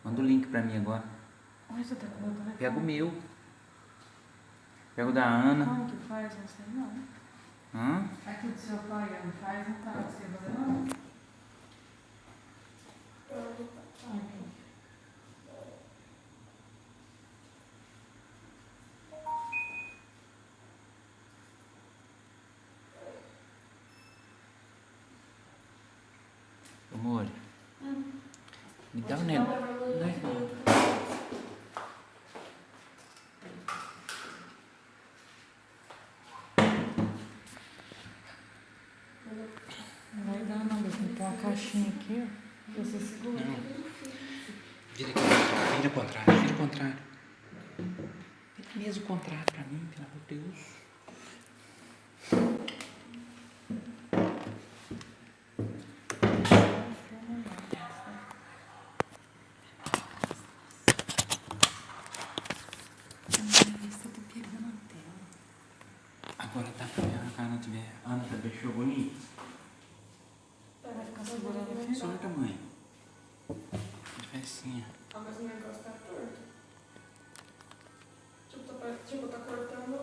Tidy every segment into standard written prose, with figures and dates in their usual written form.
Manda o link pra mim agora. Onde você tá com o meu telefone? Pega o meu. Pega o da Ana. Como que faz? Não sei não. Hã? Aqui do seu pai, não faz, não tá. Você vai fazer não? Aqui. Amor. Me dá um negócio. Não vai dar não, mas tem uma caixinha aqui, ó. Você segura. Não. Vira ao contrário, vira ao contrário. Vira mesmo o contrário pra mim, pelo amor de Deus. Agora tá pra ver a Ana tiver. Ana tá deixou bonito. Vai ficar segurando aqui? Sorta, mãe. Festinha. Ah, mas o negócio tá torto. Tipo, tá cortando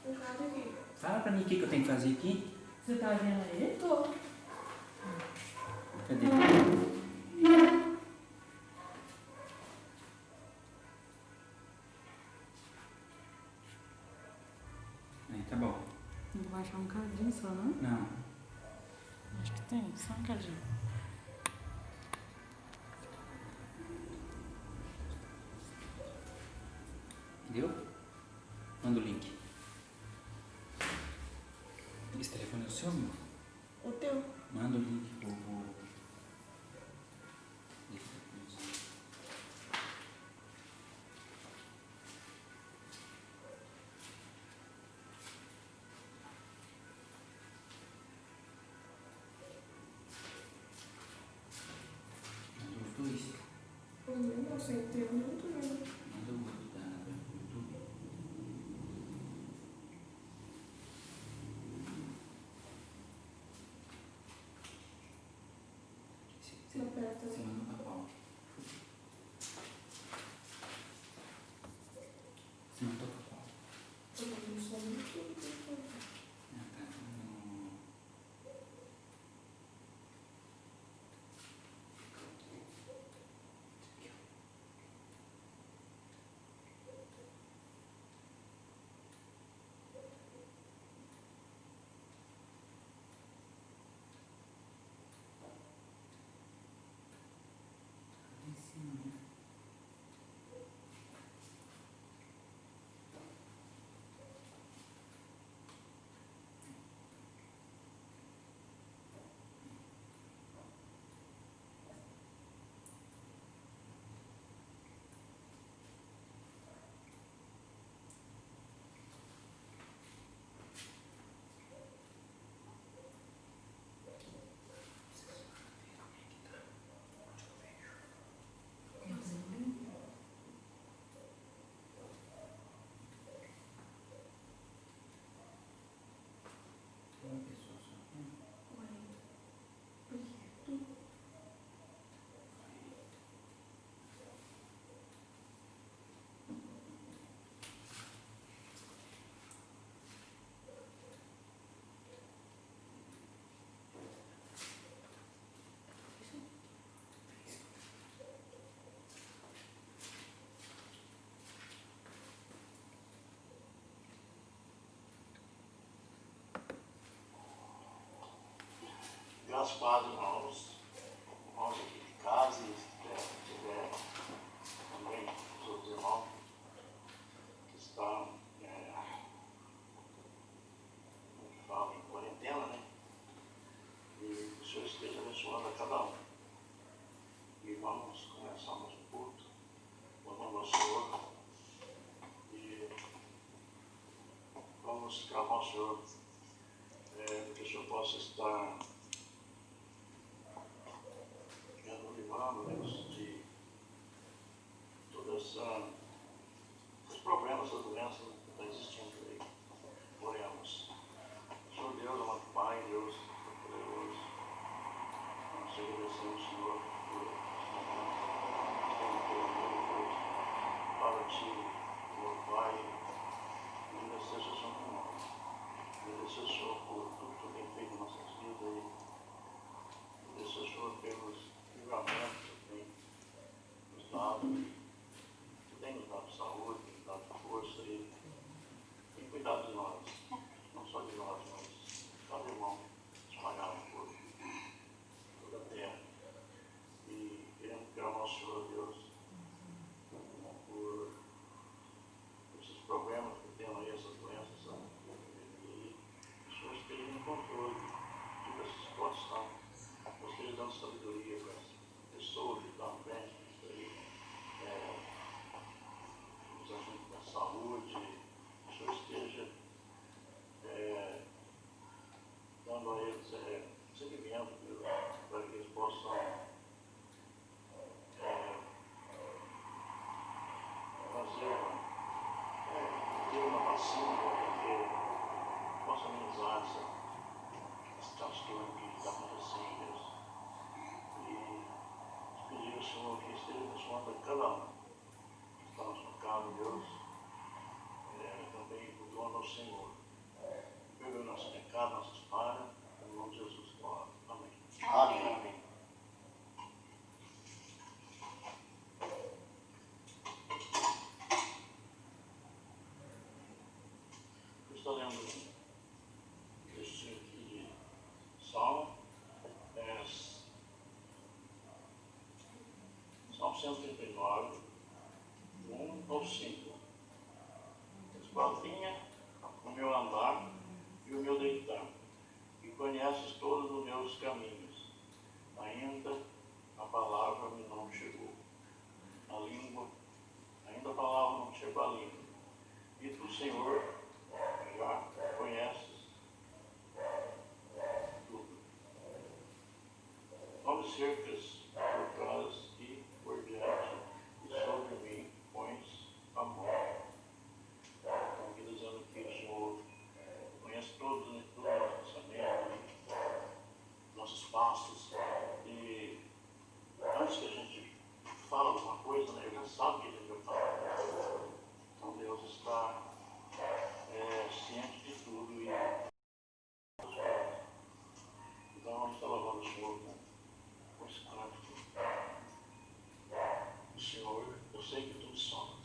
o caso aqui. Fala pra mim o que eu tenho que fazer aqui. Você tá vendo aí? Tô. Cadê? Aí, tá bom. Tem que baixar um cadinho só, não? Não. Acho que tem, só um cadinho. Entendeu? Manda o link. Esse telefone é o seu, meu? O teu? Manda o link pro... Manda os dois. Não sei, o teu não tô vendo. Manda o outro da YouTube. Não aperta. Você manda pra qual? Você mandou pra qual? Eu não sou muito. Ah, tá. Em cima, né? Uma pessoa só. Graças a Deus, irmãos aqui de casa, e se tiver também os outros irmãos que estão, como que fala, em quarentena, né? E o Senhor esteja abençoando a cada um. E vamos começar o nosso culto, louvando ao Senhor. E vamos clamar ao Senhor, que o Senhor possa estar livrando-nos de todos os problemas, as doenças que estão existindo aí. Oremos. Senhor Deus, amado Pai, Deus poderoso, nós agradecemos, Senhor, por Ti, meu Pai, agradecer ao Senhor por nós. Agradecer ao Senhor por tudo que tem feito em nossas vidas. Agradecer ao Senhor pelos livramentos que tem nos dado. Que tem nos dado saúde, tem nos dado força e tem cuidado de nós. Não só de nós, mas de cada irmão espalhado por toda a terra. E queremos clamar ao Senhor, Deus, por esses problemas que temos aí, essas doenças, sabe? E o Senhor esteja no controle de toda essa situação. O Senhor esteja dando sabedoria para as pessoas que estão à frente disso aí, os agentes da saúde. O Senhor esteja dando a eles seguimento, Deus, para que eles possam ter uma vacina para que possa amenizar esse transtorno que está acontecendo, Deus. E pedir ao Senhor que esteja abençoando a cada um que está na sua casa, Deus, também cultuando ao Senhor. Perdoe nossos pecados, nossas falhas, em nome de Jesus. Amém. Amém. Estou lendo um textinho aqui de Salmo, Salmo 139, 1 ao 5. Esquadrinha o meu andar e o meu deitar, e conheces todos os meus caminhos. Ainda a palavra me não chegou, ainda a palavra não chegou à língua. E tu, Senhor, já conheces tudo. Nove cercas por trás e por diante, e sobre mim pões a mão. Então, aqui dizendo que o Senhor conhece todos os nossos pensamentos, nossos passos, e antes que a gente fala alguma coisa, né, ele já sabe o que a gente vai falar. Então Deus está ciente de tudo e então vamos estar louvando o Senhor com esse cântico. O Senhor, eu sei que tu me somas.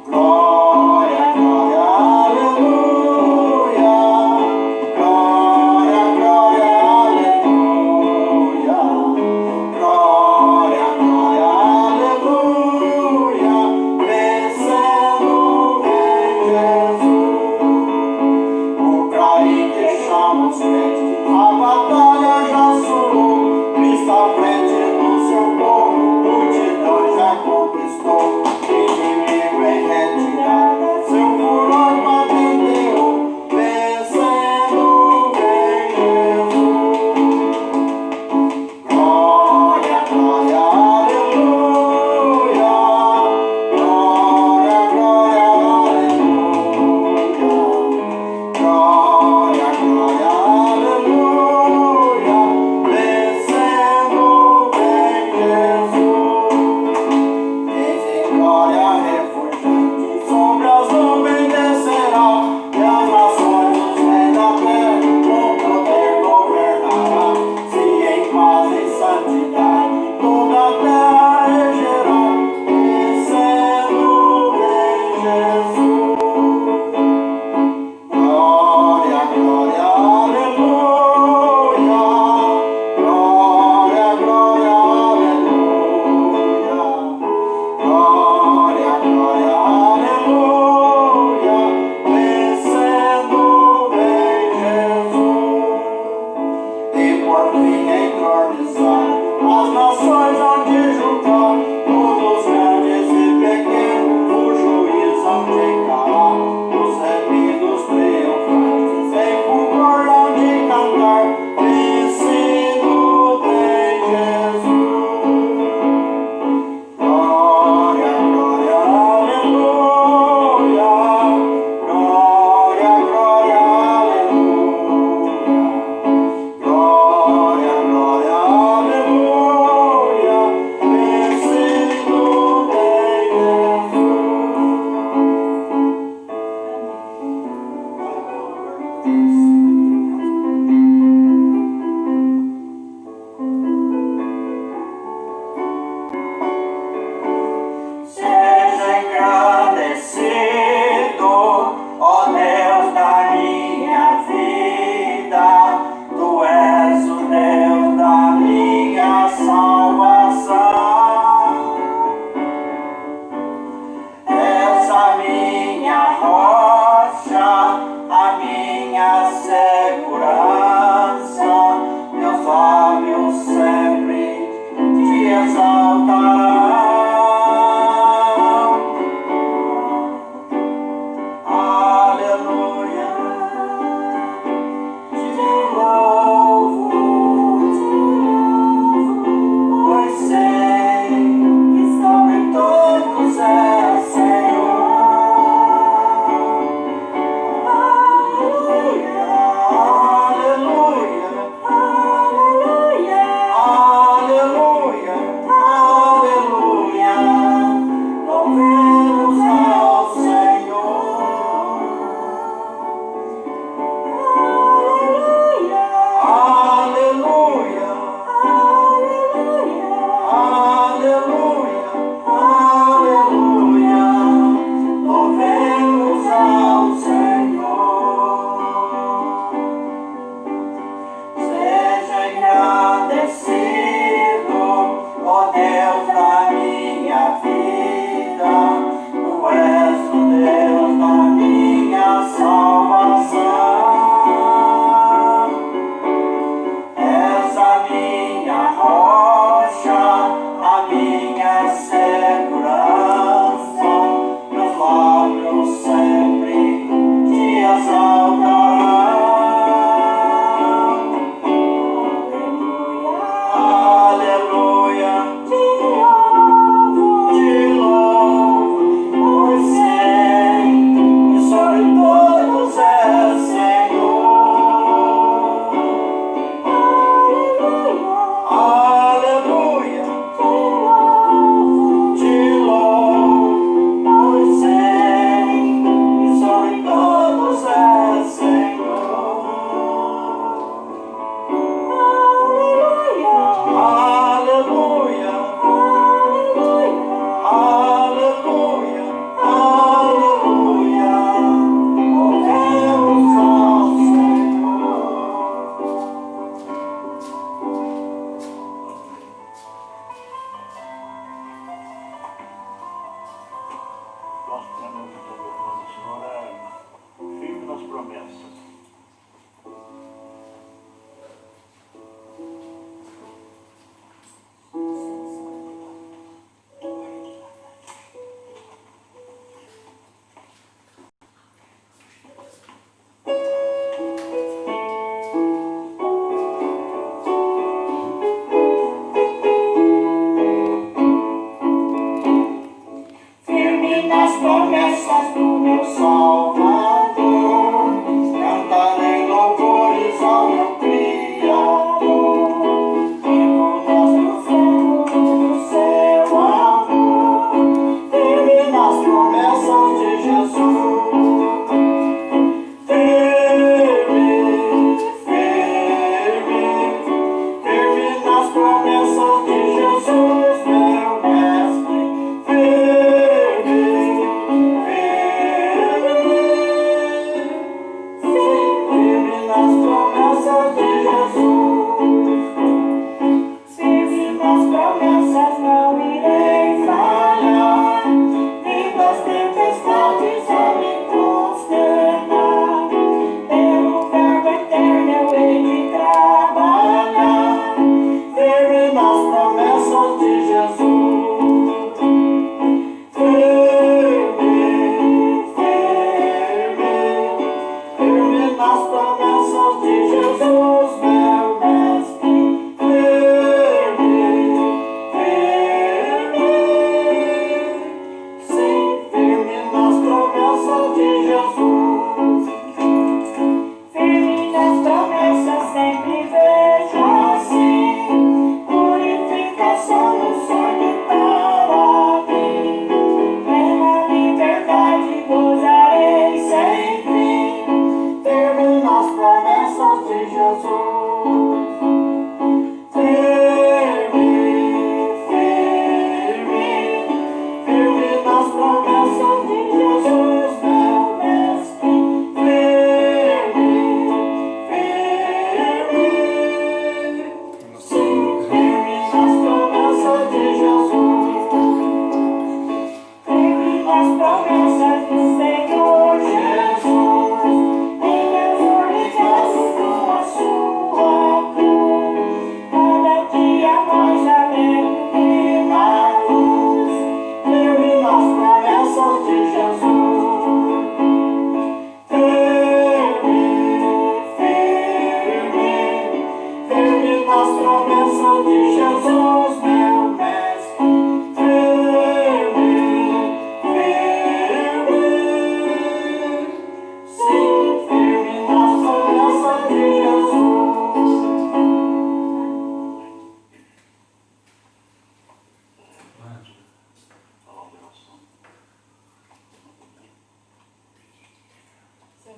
Glória, glória, aleluia.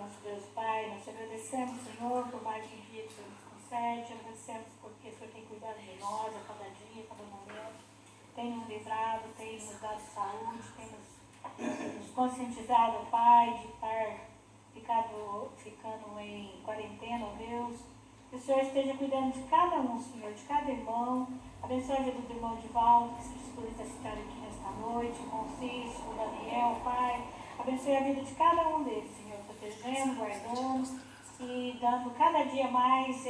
nosso Deus Pai, nós te agradecemos, Senhor, por mais um dia que o Senhor nos concede, agradecemos porque o Senhor tem cuidado de nós a cada dia, a cada momento, tem nos livrado, tem nos dado saúde, tem nos conscientizado, Pai, de estar ficando em quarentena, ó Deus. Que o Senhor esteja cuidando de cada um, Senhor, de cada irmão. Abençoe a vida do irmão Divaldo, que se dispôs a estar aqui nesta noite, o Concício, o Daniel, Pai. Abençoe a vida de cada um deles, Senhor, protegendo, guardando e dando cada dia mais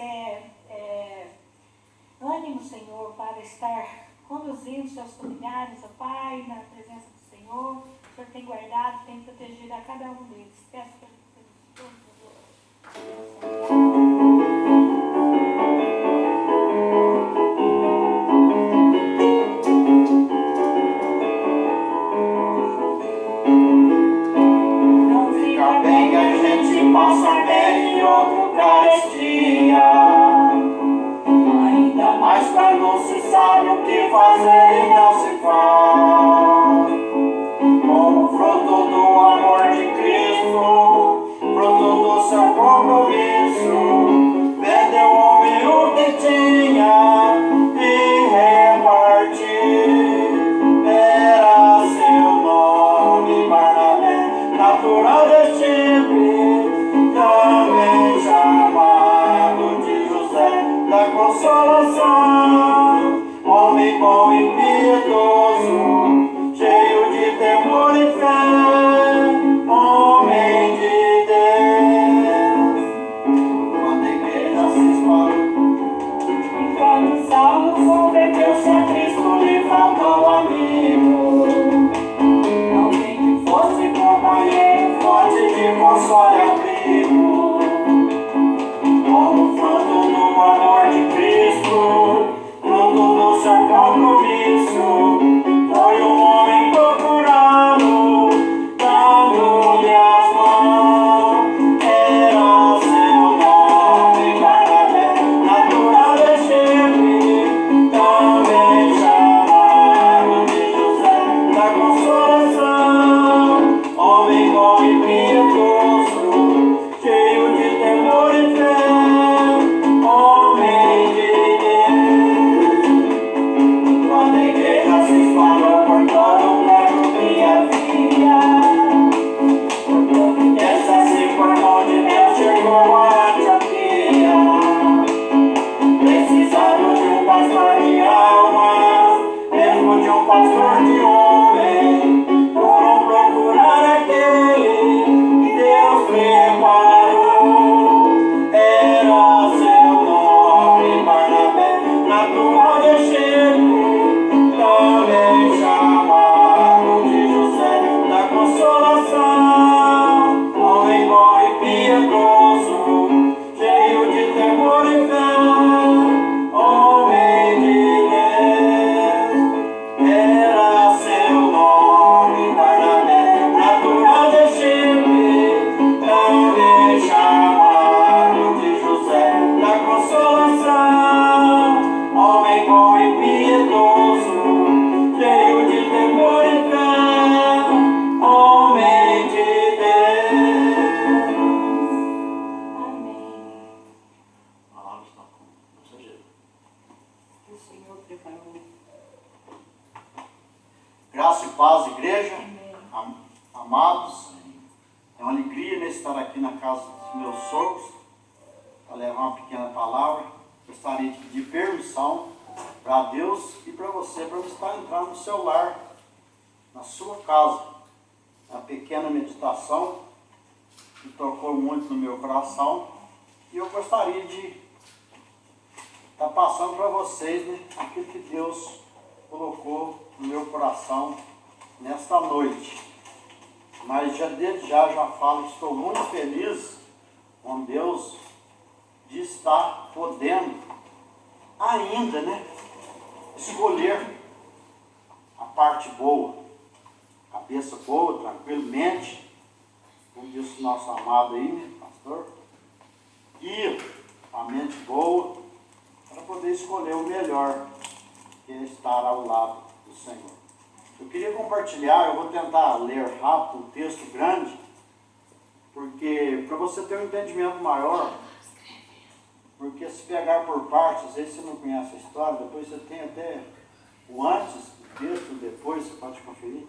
ânimo, Senhor, para estar conduzindo seus familiares, ó Pai, na presença do Senhor. O Senhor tem guardado, tem protegido a cada um deles. Peço pelo Não fica bem que a gente passa bem em outro carestia. Ainda mais quando não se sabe o que fazer e não se faz. Como fruto do amor de Cristo, fruto do seu compromisso, vendeu o homem o que tinha e repartiu. Era seu nome Barnabé, natural deste tipo, também chamado de José da Consolação. Homem bom e piedoso, cheio de temor e fé, homem de Deus. Quando a igreja se espalhou, enquanto Saulo converteu-se a Cristo, lhe faltou amigo, alguém que fosse companheiro, fonte de consolo e abrigo. Como fruto do amor de Cristo, fruto do seu compromisso, foi um homem procurado, dando-lhe as mãos. Era seu nome Barnabé, natural de Chipre, também chamado de José da Consolação. Homem bom e piedoso, cheio de temor e fé, homem de Deus. Quando a igreja se espalhou por todo o mundo que havia, por providência se formou de Deus, chegou a Antioquia. Precisando de um pastor de alma, mesmo de um pastor de homem, foram procurar aquele que Deus preparou. Era seu nome Barnabé, natural de Chipre, também chamado de José da Consolação. Homem bom e piedoso, cheio de temor e fé, homem de Deus. Era seu nome Barnabé, natural de Chipre, também chamado de José da Consolação. Homem bom e piedoso, cheio de temor e fé, homem de Deus. Amém. A palavra está com o mensageiro. O Senhor preparou. Graça e paz, igreja. Amém. Amados, é uma alegria estar aqui na casa dos meus sogros para levar uma pequena palavra. Gostaria de pedir permissão para Deus e para você, para estar entrando no seu lar, na sua casa. Uma pequena meditação que tocou muito no meu coração e eu gostaria de estar passando para vocês, né, aquilo que Deus colocou no meu coração nesta noite. Mas desde já falo que estou muito feliz com Deus de estar podendo ainda, né, escolher a parte boa, cabeça boa, tranquilamente, como disse o nosso amado aí, né, pastor, e a mente boa, para poder escolher o melhor, que é estar ao lado do Senhor. Eu queria compartilhar, eu vou tentar ler rápido um texto grande, porque para você ter um entendimento maior, porque se pegar por partes, às vezes você não conhece a história, depois você tem até o antes, o texto, depois, você pode conferir.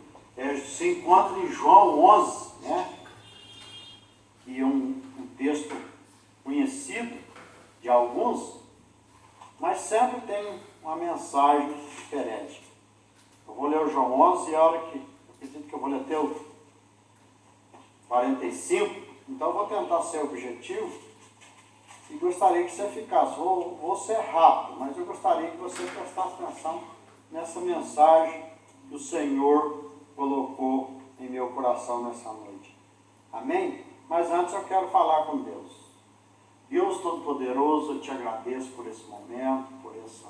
Se encontra em João 11, né? Que é um texto conhecido de alguns, mas sempre tem uma mensagem diferente. Eu vou ler o João 11 e a hora que eu acredito que eu vou ler até o 45, então eu vou tentar ser objetivo e gostaria que você ficasse. Vou ser rápido, mas eu gostaria que você prestasse atenção nessa mensagem que o Senhor colocou em meu coração nessa noite. Amém? Mas antes eu quero falar com Deus. Deus Todo-Poderoso, eu te agradeço por esse momento, por essa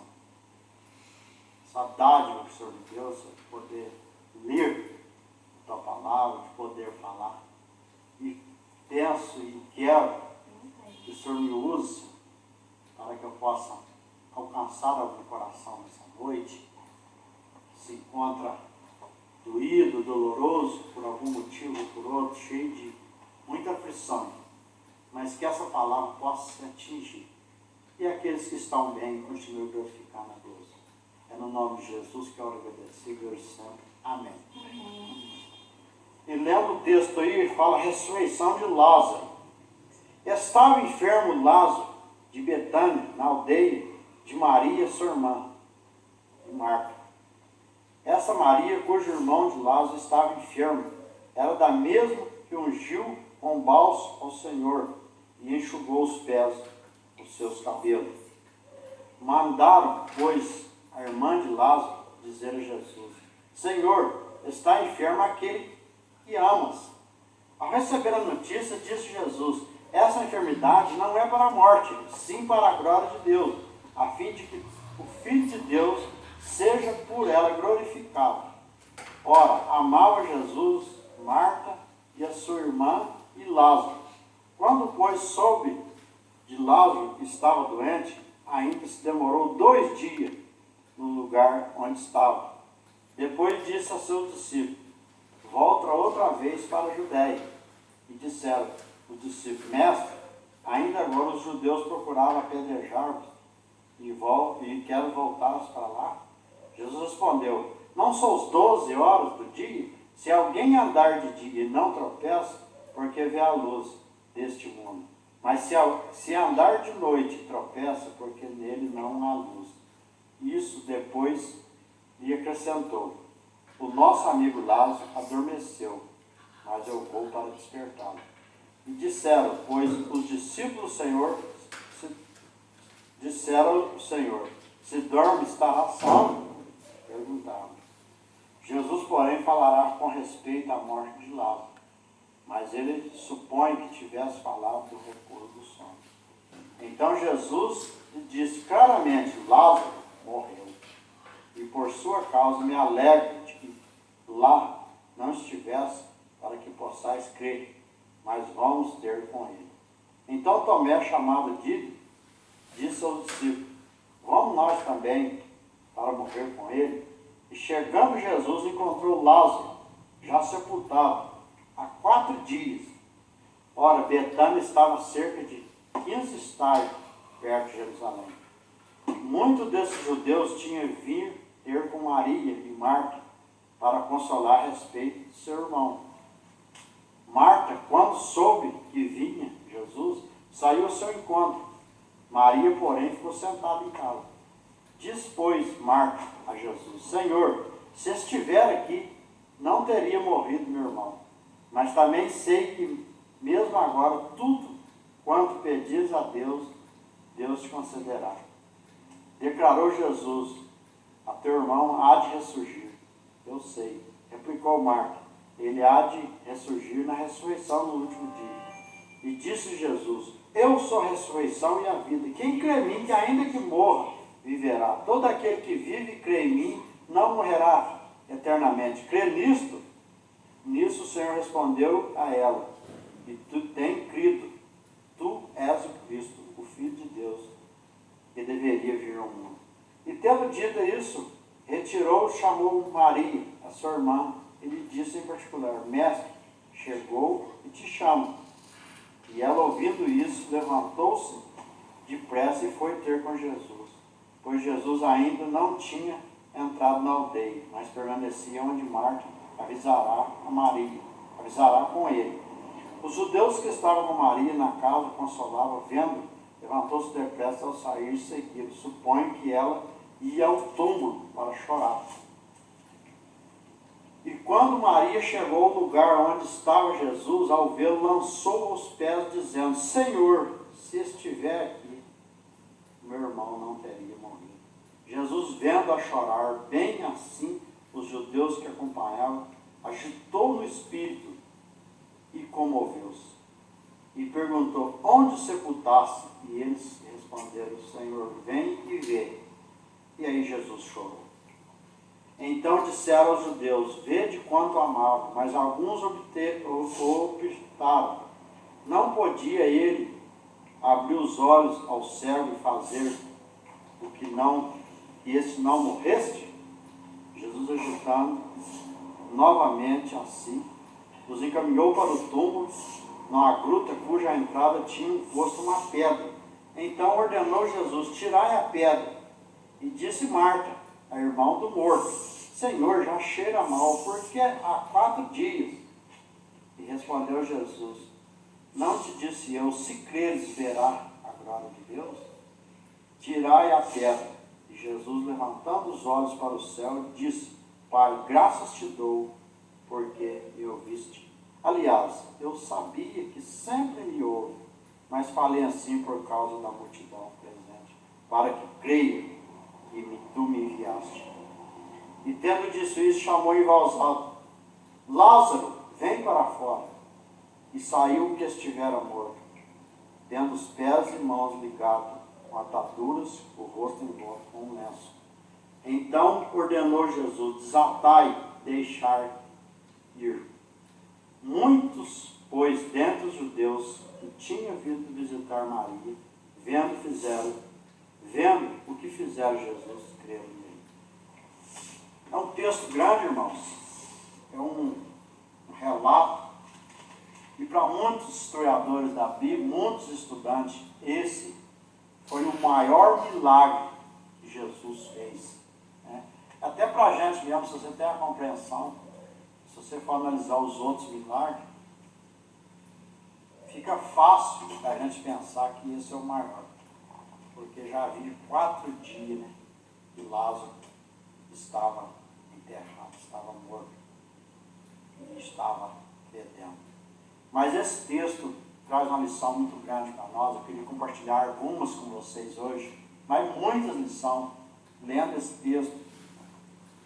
dádiva que o Senhor me deu, de poder ler a tua palavra, de poder falar. E penso e quero que o Senhor me use para que eu possa alcançar algum coração nessa noite, que se encontra doído, doloroso, por algum motivo ou por outro, cheio de muita aflição, mas que essa palavra possa se atingir. E aqueles que estão bem, continuem a glorificar na Deus. É no nome de Jesus que eu agradeço e glorifico sempre. Amém. E lendo o texto aí, fala a ressurreição de Lázaro. Estava enfermo Lázaro de Betânia, na aldeia de Maria, sua irmã, de Marta. Essa Maria, cujo irmão de Lázaro estava enfermo, era da mesma que ungiu com bálsamo ao Senhor e enxugou os pés, os seus cabelos. Mandaram, pois, a irmã de Lázaro dizer a Jesus: Senhor, está enfermo aquele que amas. Ao receber a notícia, disse Jesus: essa enfermidade não é para a morte, sim para a glória de Deus, a fim de que o Filho de Deus seja por ela glorificado. Ora, amava Jesus, Marta e a sua irmã e Lázaro. Quando, pois, soube de Lázaro que estava doente, ainda se demorou 2 dias no lugar onde estava. Depois disse a seus discípulos: volta outra vez para a Judéia. E disseram os discípulos: Mestre, ainda agora os judeus procuravam apedrejar-vos e querem voltar para lá? Jesus respondeu: não são as 12 horas do dia? Se alguém andar de dia e não tropeça, porque vê a luz deste mundo. Mas se andar de noite e tropeça, porque nele não há luz. Isso depois lhe acrescentou: o nosso amigo Lázaro adormeceu, mas eu vou para despertá-lo. E disseram, pois, os discípulos do Senhor, disseram ao Senhor: se dorme, estará salvo? Perguntaram. Jesus, porém, falará com respeito à morte de Lázaro, mas ele supõe que tivesse falado do repouso do sono. Então Jesus lhe disse claramente: Lázaro morreu, e por sua causa me alegro de que lá não estivesse, para que possais crer, mas vamos ter com ele. Então Tomé, chamado Dídimo, disse aos discípulos: vamos nós também para morrer com ele? E chegando Jesus, encontrou Lázaro já sepultado há 4 dias. Ora, Betânia estava a cerca de 15 estádios perto de Jerusalém. Muitos desses judeus tinham vindo ter com Maria e Marta para consolar a respeito de seu irmão. Marta, quando soube que vinha Jesus, saiu ao seu encontro. Maria, porém, ficou sentada em casa. Diz, pois, Marta a Jesus: Senhor, se estiver aqui, não teria morrido meu irmão. Mas também sei que, mesmo agora, tudo quanto pedis a Deus, Deus te concederá. Declarou Jesus: a teu irmão há de ressurgir. Eu sei, replicou Marta, ele há de ressurgir na ressurreição no último dia. E disse Jesus: eu sou a ressurreição e a vida. Quem crê em mim, que ainda que morra, viverá. Todo aquele que vive e crê em mim, não morrerá eternamente. Crê nisto? Nisso o Senhor respondeu a ela: e tu tens crido, tu és o Cristo, o Filho de Deus, que deveria vir ao mundo. E tendo dito isso, retirou, chamou Maria, a sua irmã, e lhe disse em particular: Mestre, chegou e te chama. E ela, ouvindo isso, levantou-se depressa e foi ter com Jesus, pois Jesus ainda não tinha entrado na aldeia, mas permanecia onde Marta avisará a Maria, avisará com ele. Os judeus que estavam com Maria na casa consolavam, vendo, levantou-se depressa ao sair e seguir. Suponho que ela ia ao túmulo para chorar. E quando Maria chegou ao lugar onde estava Jesus, ao vê-lo, lançou aos pés, dizendo: Senhor, se estiver aqui, meu irmão não teria morrido. Jesus, vendo-a chorar, bem assim os judeus que acompanhavam, agitou no espírito e comoveu-se. E perguntou: onde o sepultaste? E eles responderam: Senhor, vem e vê. E aí Jesus chorou. Então disseram aos judeus: vede quanto amavam. Mas alguns objetaram: não podia ele abrir os olhos ao cego e fazer o que não, que esse não morreste? Jesus, agitando novamente assim, os encaminhou para o túmulo, numa gruta cuja entrada tinha posto uma pedra. Então ordenou Jesus: tirai a pedra. E disse Marta, a irmã do morto: Senhor, já cheira mal, porque há 4 dias. E respondeu Jesus: não te disse eu, se creres, verá a glória de Deus? Tirai a pedra. E Jesus, levantando os olhos para o céu, disse: Pai, graças te dou, porque me ouviste. Aliás, eu sabia que sempre me ouve, mas falei assim por causa da multidão presente, para que creia que tu me enviaste. E tendo dito isso, chamou em voz alta: Lázaro, vem para fora. E saiu o que estivera morto, tendo os pés e mãos ligados com ataduras, o rosto envolto com um lenço. Então ordenou Jesus: desatai, deixar ir. Muitos, pois, dentre os judeus que tinham vindo visitar Maria, vendo o que fizeram Jesus, creram nele. É um texto grande, irmãos. É um relato. E para muitos historiadores da Bíblia, muitos estudantes, esse foi o maior milagre que Jesus fez. Né? Até para a gente mesmo, se você tem a compreensão, se você for analisar os outros milagres, fica fácil a gente pensar que esse é o maior. Porque já havia 4 dias, né, que Lázaro estava enterrado, estava morto e estava fedendo. Mas esse texto traz uma lição muito grande para nós. Eu queria compartilhar algumas com vocês hoje, mas muitas lições lendo esse texto.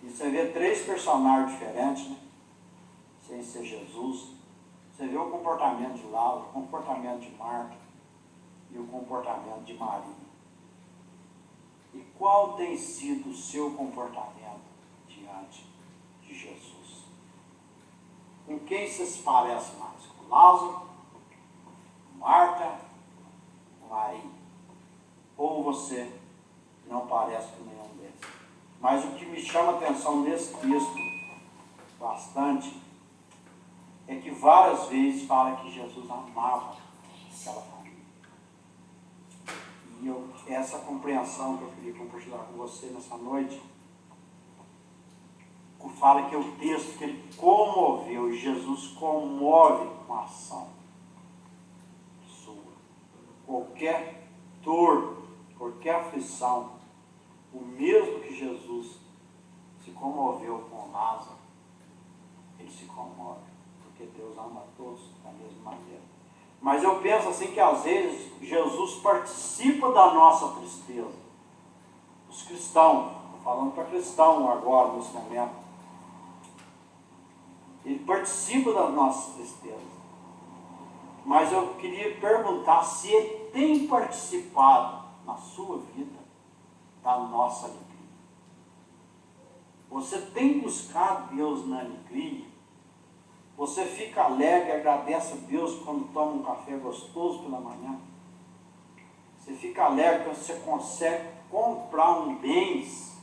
E você vê 3 personagens diferentes, né? Sem ser Jesus. Você vê o comportamento de Lázaro, o comportamento de Marta e o comportamento de Maria. E qual tem sido o seu comportamento diante de Jesus? Com quem você se parece mais? Com Lázaro, com Marta, com Maria? Ou você não parece com nenhum deles? Mas o que me chama a atenção nesse texto bastante é que várias vezes fala que Jesus amava aquela família. E essa compreensão que eu queria compartilhar com você nessa noite, fala que é o texto que ele comoveu, e Jesus comove com a ação sua. Qualquer dor, qualquer aflição, o mesmo que Jesus se comoveu com Lázaro, ele se comove, porque Deus ama a todos da mesma maneira. Mas eu penso assim que às vezes Jesus participa da nossa tristeza. Os cristãos, estou falando para cristão agora, nesse momento, ele participa da nossa tristeza. Mas eu queria perguntar se ele tem participado na sua vida da nossa alegria. Você tem buscado Deus na alegria? Você fica alegre e agradece a Deus quando toma um café gostoso pela manhã? Você fica alegre quando você consegue comprar um bens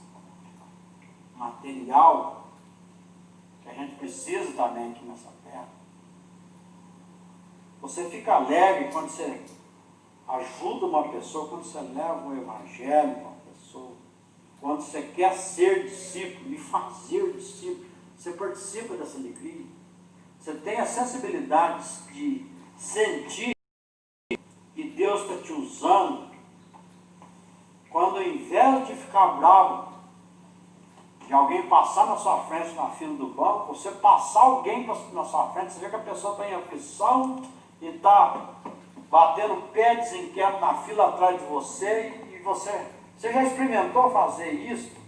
material que a gente precisa também aqui nessa terra? Você fica alegre quando você ajuda uma pessoa, quando você leva um evangelho para uma pessoa, quando você quer ser discípulo e fazer discípulo, você participa dessa alegria. Você tem a sensibilidade de sentir que Deus está te usando, quando ao invés de ficar bravo, de alguém passar na sua frente na fila do banco, você passar alguém na sua frente, você vê que a pessoa está em aflição e está batendo o pé desinquieto na fila atrás de você, e você já experimentou fazer isso?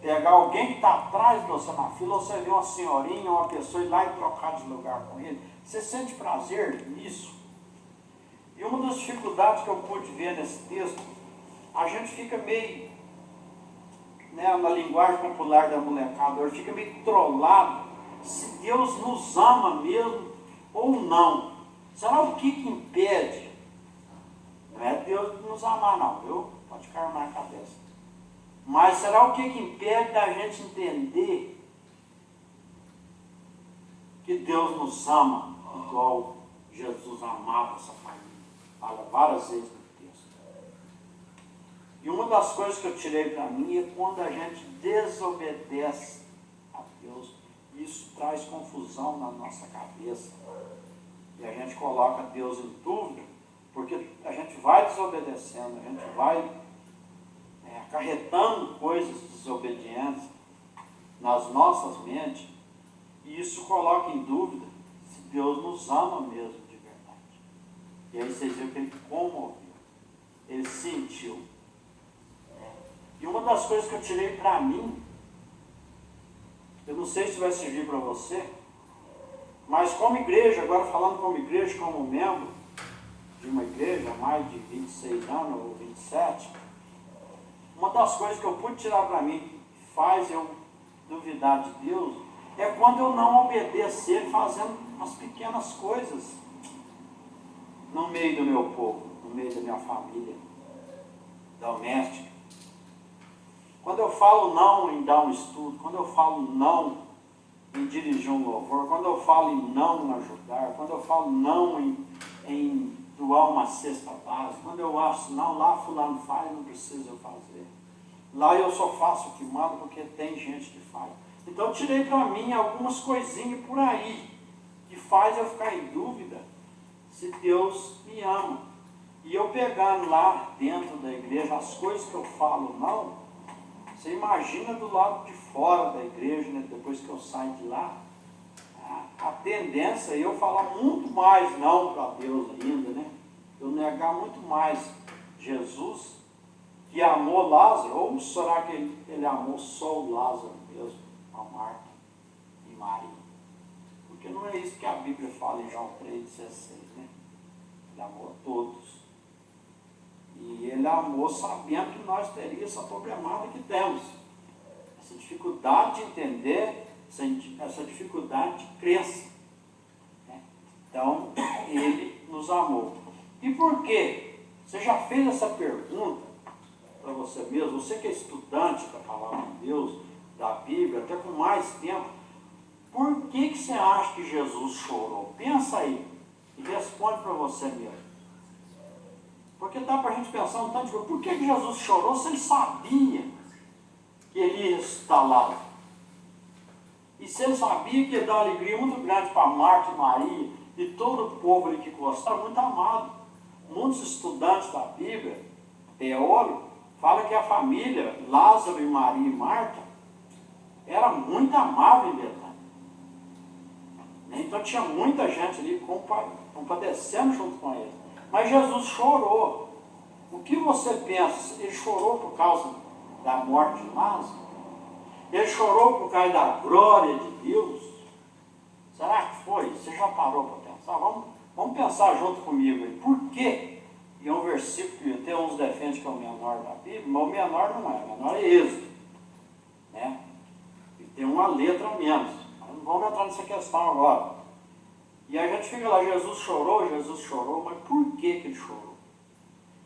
Pegar alguém que está atrás de você na fila, ou você vê uma senhorinha, uma pessoa, ir lá e trocar de lugar com ele. Você sente prazer nisso? E uma das dificuldades que eu pude ver nesse texto, a gente fica meio, né, na linguagem popular da molecada, ele fica meio trollado, se Deus nos ama mesmo ou não. Será o que impede? Não é Deus nos amar não, viu? Pode ficar na cabeça. Mas será o que impede da gente entender que Deus nos ama igual Jesus amava essa família? Fala várias vezes no texto. E uma das coisas que eu tirei para mim é quando a gente desobedece a Deus. Isso traz confusão na nossa cabeça. E a gente coloca Deus em dúvida, porque a gente vai desobedecendo, a gente vai acarretando coisas de desobediência nas nossas mentes, e isso coloca em dúvida se Deus nos ama mesmo de verdade. E aí vocês viram que ele comoveu, ele sentiu. E uma das coisas que eu tirei para mim, eu não sei se vai servir para você, mas como igreja, agora falando como igreja, como membro de uma igreja há mais de 26 anos ou 27, uma das coisas que eu pude tirar para mim, que faz eu duvidar de Deus, é quando eu não obedeço Ele fazendo umas pequenas coisas no meio do meu povo, no meio da minha família doméstica. Quando eu falo não em dar um estudo, quando eu falo não em dirigir um louvor, quando eu falo em não ajudar, quando eu falo não em doar uma cesta básica, quando eu acho, não, lá fulano faz, não precisa eu fazer. Lá eu só faço o que mando porque tem gente que faz. Então eu tirei para mim algumas coisinhas por aí, que faz eu ficar em dúvida se Deus me ama. E eu pegando lá dentro da igreja as coisas que eu falo não, você imagina do lado de fora da igreja, né, depois que eu saio de lá, a tendência é eu falar muito mais não para Deus ainda, né? Eu negar muito mais Jesus, que amou Lázaro, ou será que ele amou só o Lázaro mesmo, a Marta e Maria? Porque não é isso que a Bíblia fala em João 3,16, né? Ele amou a todos. E ele amou sabendo que nós teríamos essa problemática que temos. Essa dificuldade de entender, essa dificuldade de crença. Né? Então, ele nos amou. E por quê? Você já fez essa pergunta para você mesmo? Você que é estudante da palavra de Deus, da Bíblia, até com mais tempo, por que você acha que Jesus chorou? Pensa aí e responde para você mesmo. Porque dá para a gente pensar um tanto de coisa. Por que Jesus chorou se ele sabia que ele ia ressuscitar Lázaro? E se ele sabia que ia dar uma alegria muito grande para Marta e Maria e todo o povo ali que gostava, muito amado. Muitos estudantes da Bíblia, teólogos, falam que a família, Lázaro e Maria e Marta, era muito amável em Betânia. Então tinha muita gente ali compadecendo junto com ele. Mas Jesus chorou. O que você pensa? Ele chorou por causa da morte de Lázaro? Ele chorou por causa da glória de Deus? Será que foi? Você já parou para pensar? Vamos pensar junto comigo aí. Por quê? E é um versículo que até uns defendem que é o menor da Bíblia, mas o menor não é. O menor é Êxodo. Né? E tem uma letra a menos. Mas não vamos entrar nessa questão agora. E a gente fica lá, Jesus chorou, mas por que ele chorou?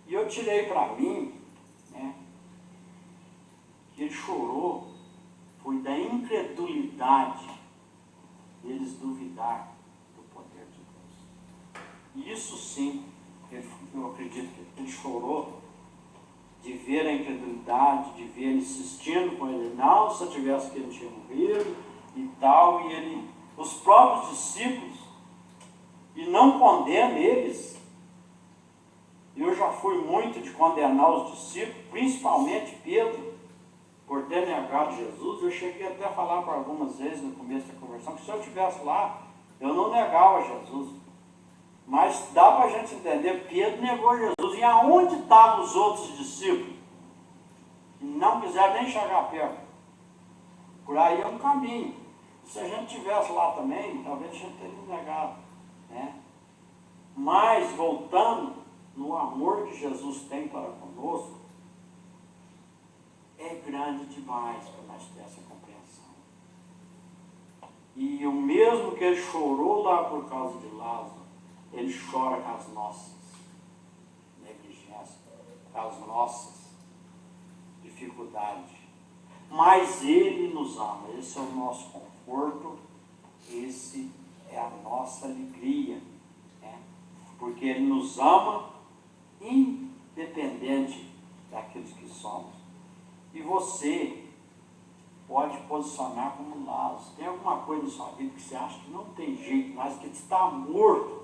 E eu tirei para mim, né, que ele chorou foi da incredulidade deles duvidar do poder de Deus. E isso sim, eu acredito que ele chorou de ver a incredulidade, de ver ele insistindo com ele. Não, se eu tivesse que ele tinha morrido e tal, e ele, os próprios discípulos, e não condena eles. Eu já fui muito de condenar os discípulos, principalmente Pedro, por ter negado Jesus. Eu cheguei até a falar por algumas vezes no começo da conversão que se eu estivesse lá, eu não negava Jesus. Mas dá para a gente entender, Pedro negou Jesus. E aonde estavam os outros discípulos? Que não quiseram nem chegar perto. Por aí é um caminho. Se a gente estivesse lá também, talvez a gente teria negado, né? Mas, voltando no amor que Jesus tem para conosco, é grande demais para nós ter essa compreensão. E o mesmo que ele chorou lá por causa de Lázaro, ele chora com as nossas negligências, com as nossas dificuldades. Mas ele nos ama, esse é o nosso conforto, esse é a nossa alegria, né? Porque ele nos ama independente daqueles que somos. E você pode posicionar como Lázaro. Tem alguma coisa na sua vida que você acha que não tem jeito mais, que está morto.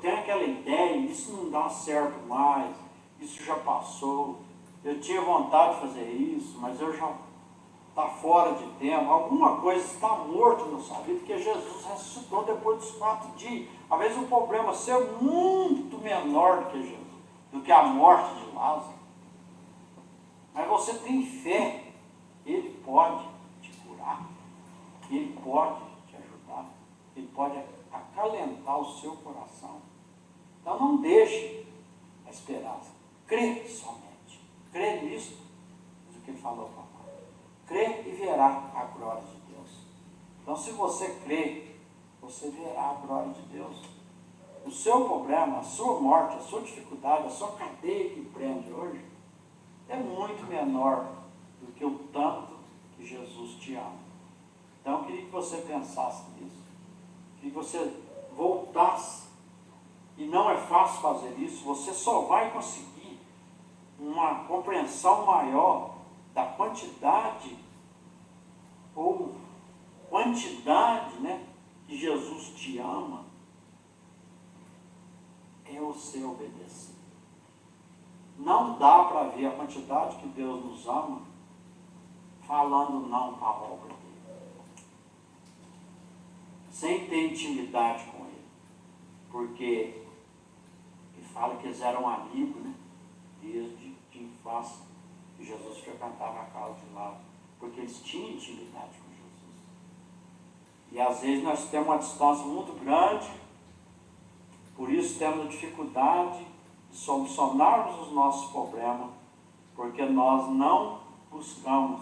Tem aquela ideia, isso não dá certo mais, isso já passou, eu tinha vontade de fazer isso, mas eu já está fora de tempo. Alguma coisa está morto na sua vida, porque Jesus ressuscitou depois dos 4 dias. Às vezes o problema seu é muito menor do que Jesus, do que a morte de Lázaro. Mas você tem fé, ele pode te curar, ele pode te ajudar, ele pode acalentar o seu coração. Então não deixe a esperança. Crê somente. Crê nisso, o que ele falou para nós. Crê e verá a glória de Deus. Então se você crê, você verá a glória de Deus. O seu problema, a sua morte, a sua dificuldade, a sua cadeia que prende hoje, é muito menor do que o tanto que Jesus te ama. Então eu queria que você pensasse nisso. Que você voltasse, e não é fácil fazer isso, você só vai conseguir uma compreensão maior da quantidade, né, que Jesus te ama, é você obedecer. Não dá para ver a quantidade que Deus nos ama falando não para a obra dele, sem ter intimidade com ele, porque ele fala que eles eram amigos, né, desde de infância, que Jesus frequentava a casa de Lázaro, porque eles tinham intimidade com Jesus. E às vezes nós temos uma distância muito grande, por isso temos dificuldade de solucionarmos os nossos problemas, porque nós não buscamos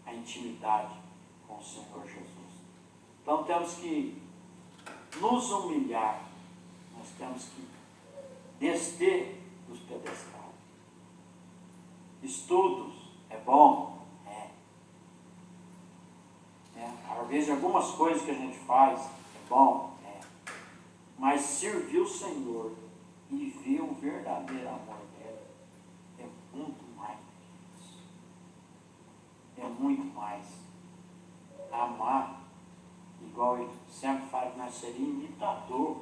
a intimidade com o Senhor Jesus. Então temos que nos humilhar, nós temos que descer dos pedestais. Estudos é bom? Às vezes algumas coisas que a gente faz é bom? Mas servir o Senhor e ver o verdadeiro amor dele é muito mais do que isso. É muito mais. Amar, igual ele sempre fala que nós seríamos imitador,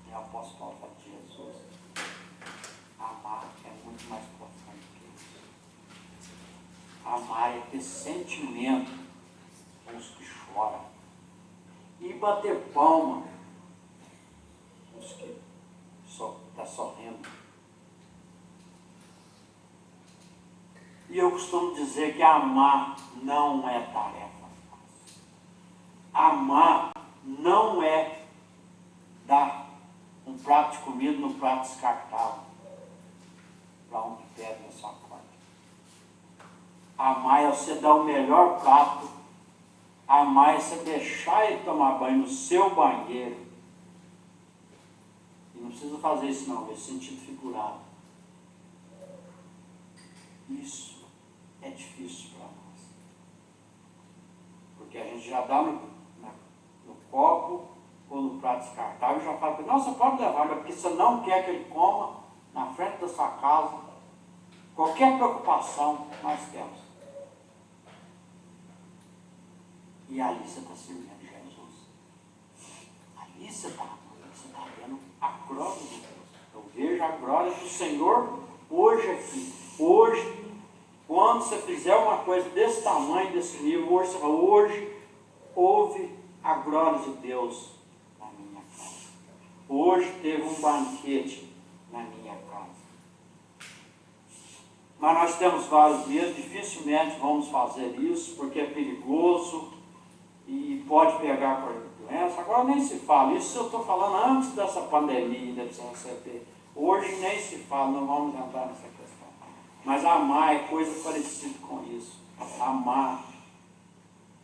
o apóstolo Paulo fala de Jesus. Amar é muito mais profundo que isso. Amar é ter sentimento com os que choram. E bater palma com os que estão sorrindo. E eu costumo dizer que amar não é tarefa fácil. Amar não é dar um prato de comida no prato descartável para um que pede na sua porta. Amar é você dar o melhor prato. Amar é você deixar ele tomar banho no seu banheiro. E não precisa fazer isso não, é sentido figurado. Isso é difícil para nós. Porque a gente já dá no copo pôr no prato descartável, eu já falo para ele, não, você pode levar, mas porque você não quer que ele coma na frente da sua casa. Qualquer preocupação nós temos. E ali você está servindo Jesus. Ali você está vendo a glória de Deus. Eu vejo a glória do Senhor hoje aqui. Hoje, quando você fizer uma coisa desse tamanho, desse nível, hoje você fala, hoje houve a glória de Deus na minha casa. Hoje teve um banquete na minha casa. Mas nós temos vários medos, dificilmente vamos fazer isso, porque é perigoso e pode pegar por doença. Agora nem se fala, isso eu estou falando antes dessa pandemia, de você receber. Hoje nem se fala, não vamos entrar nessa questão. Mas amar é coisa parecida com isso. Amar.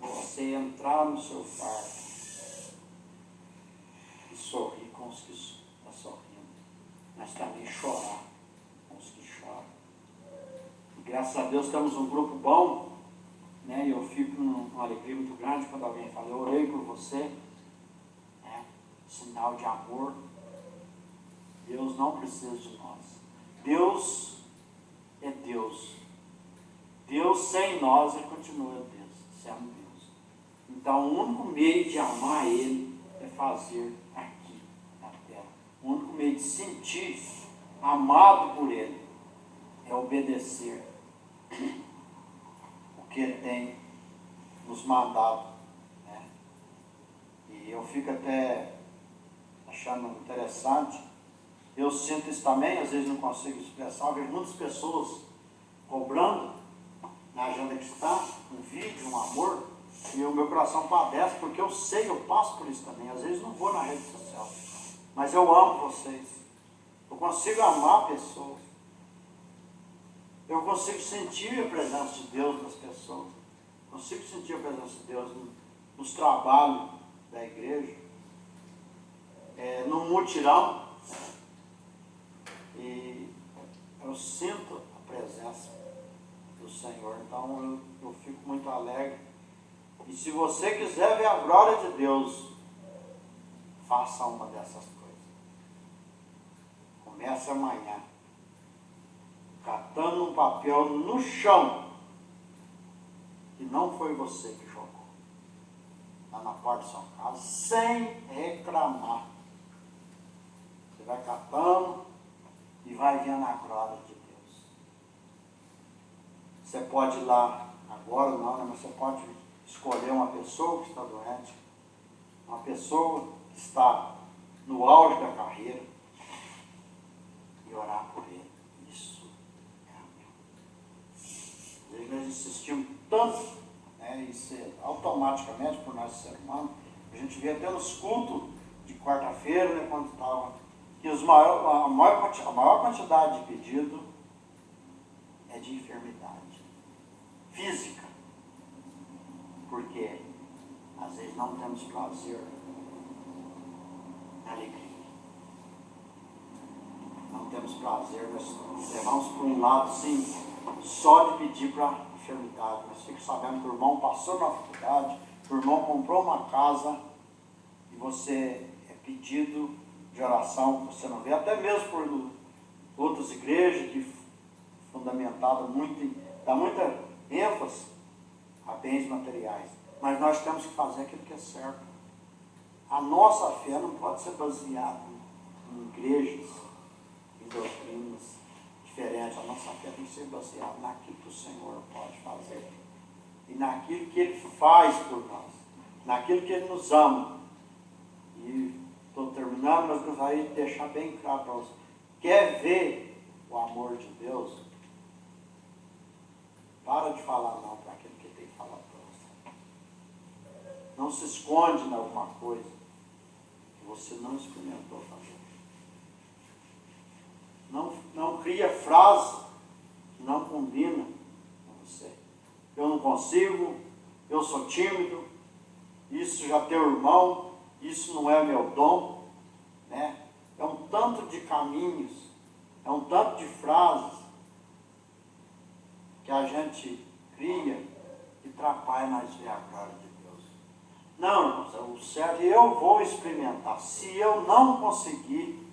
Você entrar no seu quarto e sorrir com os que estão sorrindo, mas também chorar com os que choram. E graças a Deus temos um grupo bom, né? E eu fico numa alegria muito grande quando alguém fala, eu orei por você, né? Sinal de amor. Deus não precisa de nós. Deus é Deus. Deus sem nós, Ele continua Deus, sendo Deus. Então, o único meio de amar Ele é fazer aqui na terra. O único meio de sentir amado por Ele é obedecer o que Ele tem nos mandado, né? E eu fico até achando interessante. Eu sinto isso também, às vezes não consigo expressar. Eu vejo muitas pessoas cobrando na agenda cristã um vídeo, um amor, e o meu coração padece, porque eu sei, eu passo por isso também. Às vezes não vou na rede social, mas eu amo vocês. Eu consigo amar pessoas. Eu consigo sentir a presença de Deus nas pessoas. Consigo sentir a presença de Deus nos trabalhos da igreja, no mutirão. E eu sinto a presença do Senhor. Então eu fico muito alegre. E se você quiser ver a glória de Deus, faça uma dessas coisas. Comece amanhã, catando um papel no chão, que não foi você que jogou, lá na porta da sua casa, sem reclamar. Você vai catando e vai vendo a glória de Deus. Você pode ir lá agora, não, né? Mas você pode escolher uma pessoa que está doente, uma pessoa que está no auge da carreira e orar por ele. Isso é amor. Às vezes nós insistimos tanto, né, isso automaticamente por nós ser humano. A gente vê até nos cultos de quarta-feira, né, quando estava, que a maior quantidade de pedido é de enfermidade física. Porque às vezes não temos prazer na alegria. Não temos prazer, nós levamos por um lado, sim, só de pedir para a enfermidade. Mas fico sabendo que o irmão passou na faculdade, o irmão comprou uma casa e você é pedido de oração, você não vê, até mesmo por outras igrejas que fundamentaram muito, dá muita ênfase a bens materiais, mas nós temos que fazer aquilo que é certo. A nossa fé não pode ser baseada em igrejas, em doutrinas diferentes. A nossa fé tem que ser baseada naquilo que o Senhor pode fazer e naquilo que Ele faz por nós, naquilo que Ele nos ama. E estou terminando, mas gostaria de deixar bem claro para você. Quer ver o amor de Deus? Para de falar não para aquilo que Ele tem que falar para você. Não se esconde em alguma coisa que você não experimentou fazer. Não cria frase que não combina com você. Eu não consigo, eu sou tímido, isso já tem irmão, isso não é meu dom, né? É um tanto de caminhos, é um tanto de frases que a gente cria e atrapalha nós ver a glória de Deus. Não, irmãos, é o certo, eu vou experimentar. Se eu não conseguir,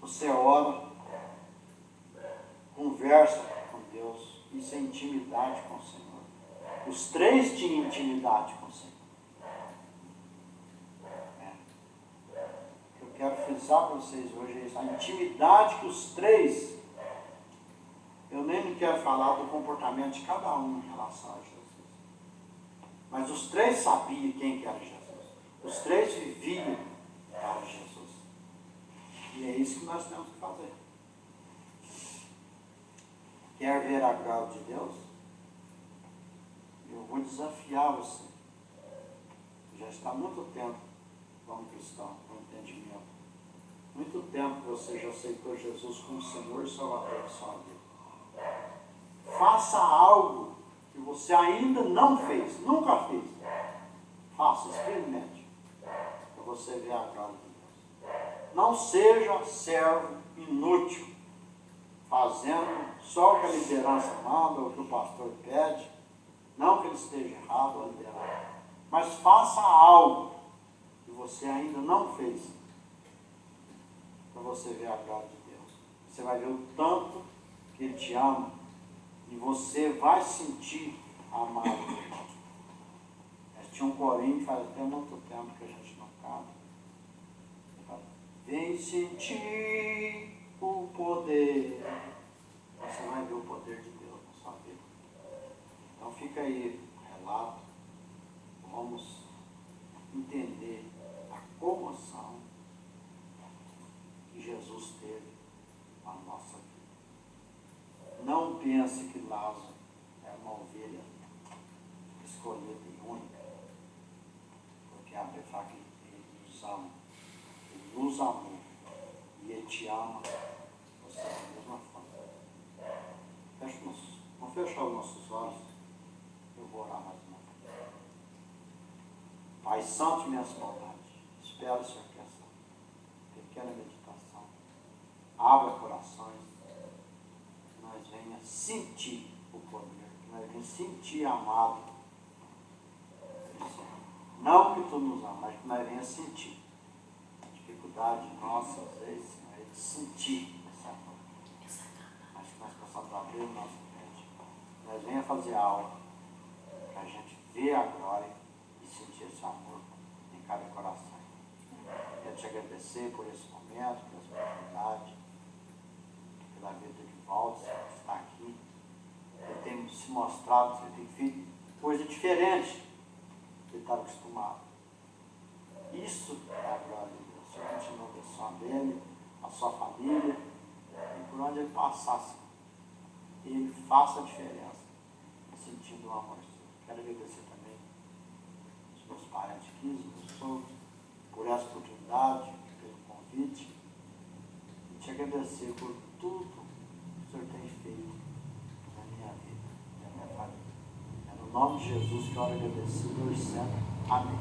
você ora, conversa com Deus, isso é intimidade com o Senhor. Os três tinham intimidade com o Senhor. Eu quero frisar para vocês hoje é isso, a intimidade que os três, eu nem me quero falar do comportamento de cada um em relação a Jesus. Mas os três sabiam quem que era Jesus. Os três viviam para Jesus. E é isso que nós temos que fazer. Quer ver a glória de Deus? Eu vou desafiar você. Já está há muito tempo como cristão, com entendimento. Muito tempo que você já aceitou Jesus como Senhor e Salvador da sua vida. Faça algo que você ainda não fez, nunca fez. Faça, experimente, para você ver a glória de Deus. Não seja servo inútil, fazendo só o que a liderança manda, ou o que o pastor pede. Não que ele esteja errado ou liderado, mas faça algo que você ainda não fez, para você ver a glória de Deus. Você vai ver o tanto que Ele te ama e você vai sentir amado. Tinha um corinho, faz até muito tempo que a gente não canta. Vem sentir o poder. Você vai ver o poder de Deus na sua vida. Então fica aí o relato. Vamos entender a comoção que Jesus teve na nossa vida. Não pense que Lázaro é uma ovelha escolhida e única, porque a Bíblia fala que ele nos ama, ele nos amou e ele te ama, você é da mesma forma. Vamos fechar os nossos olhos, eu vou orar mais uma vez. Pai Santo, minhas bondades, espero o Senhor que essa pequena meditação abra corações, que nós venha sentir o poder, que nós venha sentir amado. Não que tu nos amas, mas que nós venha sentir a dificuldade nossa, às vezes, é de sentir essa amor. Mas que nós possamos abrir o nosso mente, que nós venha fazer algo para a gente ver a glória e sentir esse amor em cada coração. Quero te agradecer por esse momento, por essa oportunidade, pela vida de Valdes, que está aqui. Ele tem se mostrado, você tem feito coisa diferente. Ele estava acostumado. Isso é a glória de Deus. O Senhor continua abençoando ele, a sua família, e por onde ele passasse, ele faça a diferença, sentindo o amor. Quero agradecer também os meus parentes aqui, os meus sogros, por essa oportunidade, pelo convite, e te agradecer por tudo que o Senhor tem feito na minha vida, na minha família. É no nome de Jesus que eu oro agradecido e sempre. Amém.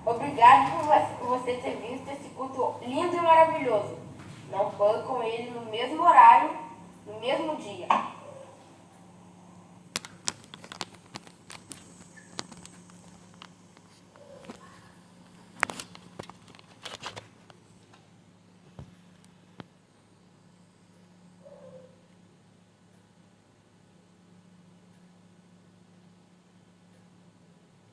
Obrigado por você ter visto esse culto lindo e maravilhoso. Não percam ele no mesmo horário